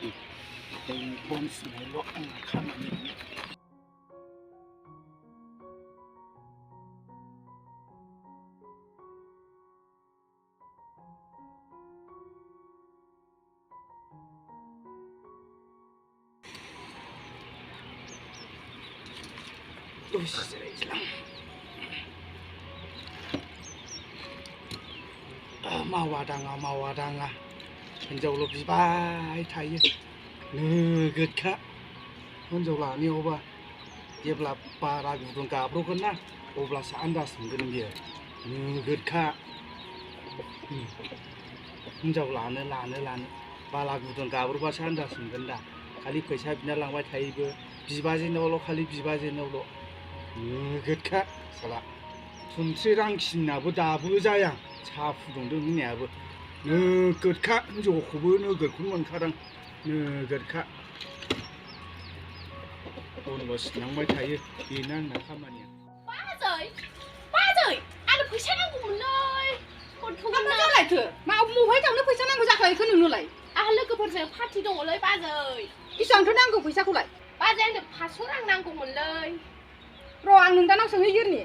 เป็นคนสมัยรถข้ามนี้मावा दाङा हिनजावल' बिबाय थायो नोगोदखा हिनजाव लानायावबा जेब्ला बारा गुदुं गाब्र'गोन ना अब्लासो आन्दाज मोनगोन बियो नोगोदखा हिनजाव लानो बाला गुदुं गाब्र'बासो आन्दाज मोनगोन दा खालि फैसा बिना लांबाय थायोबो बिबाजेनावल' खालि बिबाजेनावल' नोगोदखा साला थुनस्रि रांखिनाबो दाबो जाया साहा फुदुंदों होननायाबो नोगोदखा हिनजावखौबो नोगोदखौनो मोनखादां नोगोदखा उनाव सिनांबाय थायो बेनो आंना खामानिया बाजै आंनो फैसा नांगौमोनलै मा जालायखो मा बहाय थांनो फैसा नांगौ जाखायो नोंनोलाय आंहा लोगोफोरजों पार्टि दङलै बाजै बेसेबांथो नांगौ फैसाखौलाय बाजै आंनो 500 रां नांगौमोनलै र' आं नोंदानाव सोंहैग्रोनि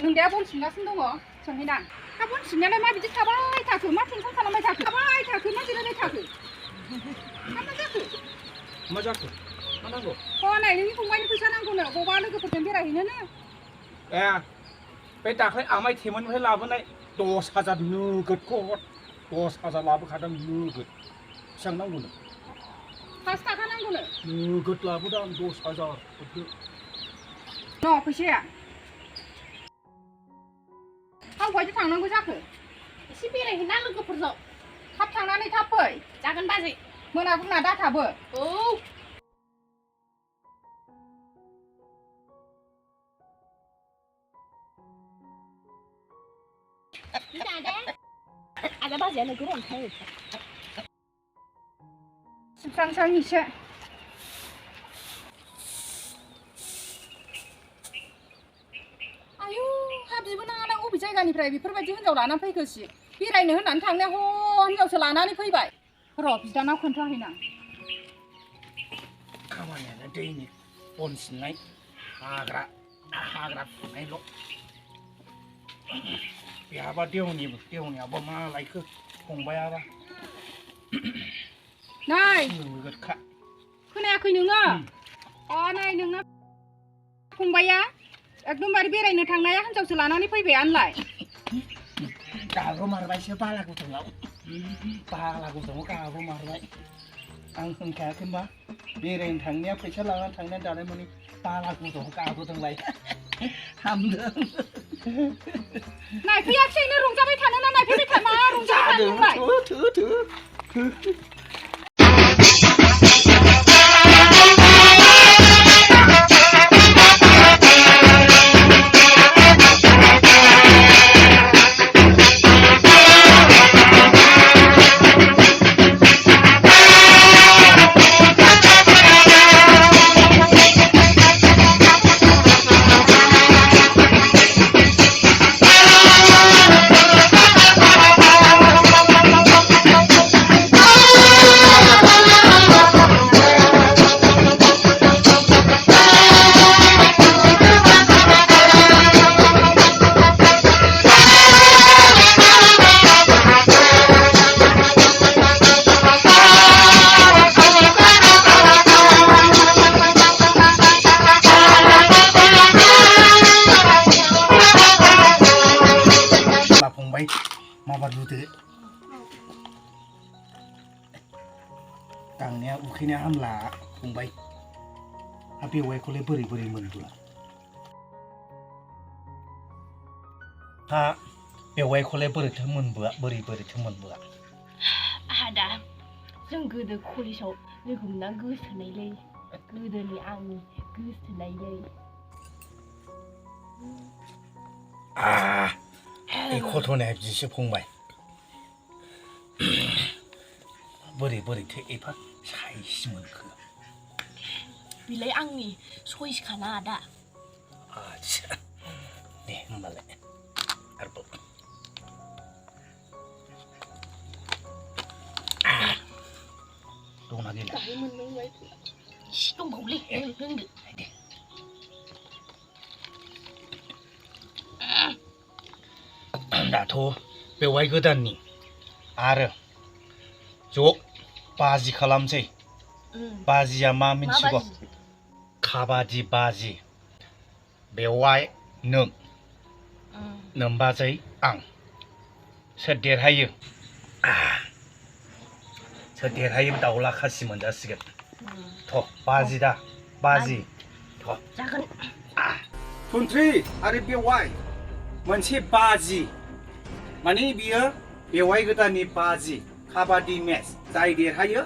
नोंदाया बन सिनगासिनो दङ सोंहैनां हा बन सिननायालाय मा बिदि थाबाय थाखो मा टेनसन खालामबाय थाखो थाबाय थाखो मा जिरायबाय थाखो मा जाखो मा नांगौ नै नोंनि फंबायनि फैसा नांगौनो बबा लोगोफोरजों बेरायहैनोनो ए बे दाख्लै आमाय थेमोननिफ्राय लाबोनाय 10,000 नोगोदखौ हर 10,000 लाबोखादों नोगोद बेसेबां नांगौनो 5 थाखा नांगौनो नोगोद लाबोदों 10,000 हरदो न' फैसाया बहायथो थांनांगौ जाखो एसे बेरायहैना लोगोफोरजों थाब थांनानै थाब फै जागोन बाजै मोनागुना दाथाबो औ ada बाजैया नोगोद अनखायो सिबस्रांस्रां एसे आयु हा बिबो नाङा दां अबे जायगानिफ्राय बेफोरबायदि हिनजाव लानानै फैखोसि बेरायनो होननानै थांनाया हिनजावसो लानानै फैबाय र' बिदानाव खोन्थाहैनां खामानियानो दैनि बन सिननाय हाग्रा फुनायल' बेहाबा देवनियाबा मा लायखो फंबायाबा नै नोगोदखा खोनायाखै नोङो नै नोंना फंबाया एकदमबारे बेरायनो थांनाया हिनजावसो लानानै फैबायानोलाय गाब्र'मारबायसो बाला गुदुङाव गाब्र'मारबाय आं होनखायाखैमा बेरायनो थांनाया फैसा लानानै थांनाया दालाय माने बाला गुदुङाव गाब्र'दोंलाय हामदों नायफैयाखिसैनो रंजाबाय थानो ना नायफैबाय था मा रंजाबाय थानो गांनाया उखैनाया हामला फंबाय हा बेवाइखौलाय बोरै मोनबोआ हा बेवाइखौलाय बोरैथो मोनबोआ आदा जों गोदो कलेजाव लोगो मोनना गोसोनायलै गोदोनि आंनि गोसोनायलै बे घटनाया बिदिसो फंबाय बोरैथो एफा साइज मोनखो बिलाय आंनि सयसखाना आदा आच्छा दे होमबालाय आरोबाव दंना माने ना दायो मोनलोंबाय एसे दंबावलै लोंदो दाथ' बेवहाय गोदाननि आरो ज' बाजि खालामसै बाजिया मा मिन्थिगौ काबादि बाजि बेवहाय नों बाजै आं सोर देरहायो सोर देरहायो दाउला खासि मोनजासिगोन थ' बाजि दा बाजि थ' जागोन खुन्थ्रि आरो बेवहाय मोनसे बाजि माने बियो बेवहाय गोदाननि बाजि काबादि मेच जाय देरहायो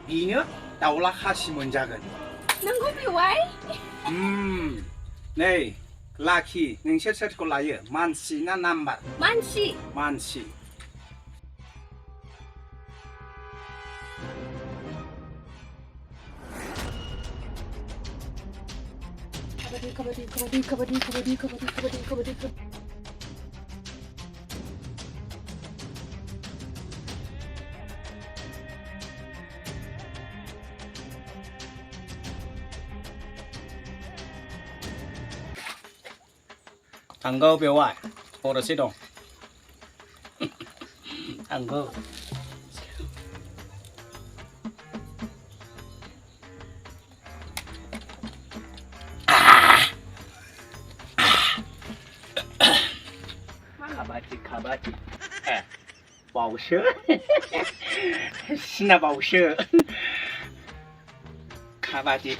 बिनो दाउला खासि मोनजागोन नोंगौ बेवहाय नै लाखि नोंसोर सोरखौ लायो मानसि ना नाम्बार मानसि मानसि काबादि थांगौ बेवहाय खर'से दं थांगौ काबादि बावसो सिनाबावसो काबादि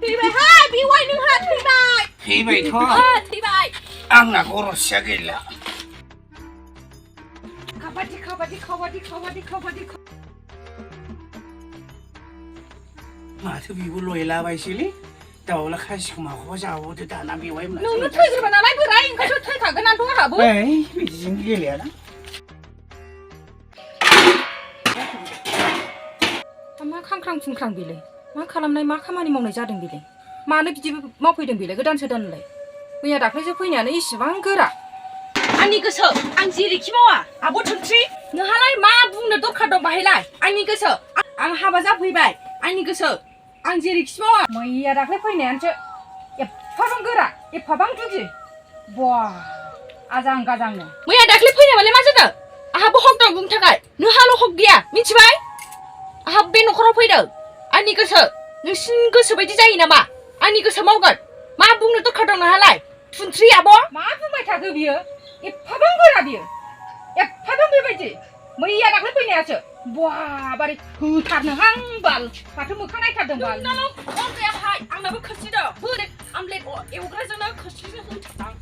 थैबायहाय बेवहाय नोंहा थैबाय थैबाय आंना खर'सेया गैला काबादि माथो बिबो लयलाबायसैलै दाउला खासिखौ माखौबा जाबावदो दाना बेवहाय नोंनो थैग्रोबाय नालाय बोराय ओंखायनोथ' थैखागोनाथ' आंहाबो बिदिजों गेलेयाना मा खांख्रां फुंख्रां बेलाय मा खालामनाय मा खामानि मावनाय जादों बेलाय मानो बिदि मावफैदों बेलाय गोदान सोदानलाय मैया दाख्लैसो फैनायानो इसिबां गोरा आंनि गोसो आं जेरैखि मावा आब' थुन्थ्रि नोंहालाय मा बुंनो दरखार दं बाहायलाय आंनि गोसो आं हाबा जाफैबाय आंनि गोसो आं जेरैखि मावा मैया दाख्लै फैनायानोसो एफाबां गोरा एफाबां दुगि बा आजां गाजांनो मैया दाख्लै फैनायबालाय मा जादों आहाबो हक दं बुंनो थाखाय नोंहाल' हक गैया मिथिबाय आहा बे न'खराव फैदों आंनि गोसो नोंसिनि गोसो बायदि जायो नामा आंनि गोसो मावगोन मा बुंनो दरखार दं नोंहालाय थुन्थ्रि आब' मा बुंबाय थाखो बियो एफाबां गोरा बियो एफाबां बेबायदि मैया दाख्लै फैनायासो बाबारे होथारनोहां बाल माथो मोखां नायथारदों बाल नोंनाल' अनजायाहाय आंनाबो खोस्लि दं बोरै आमलेट एवग्राजोंनो खोस्लिजों होथारदां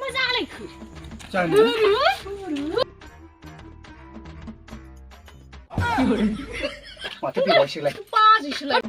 मा जालायखो जानो माथो बेवहायसोलाय बाजैसोलाय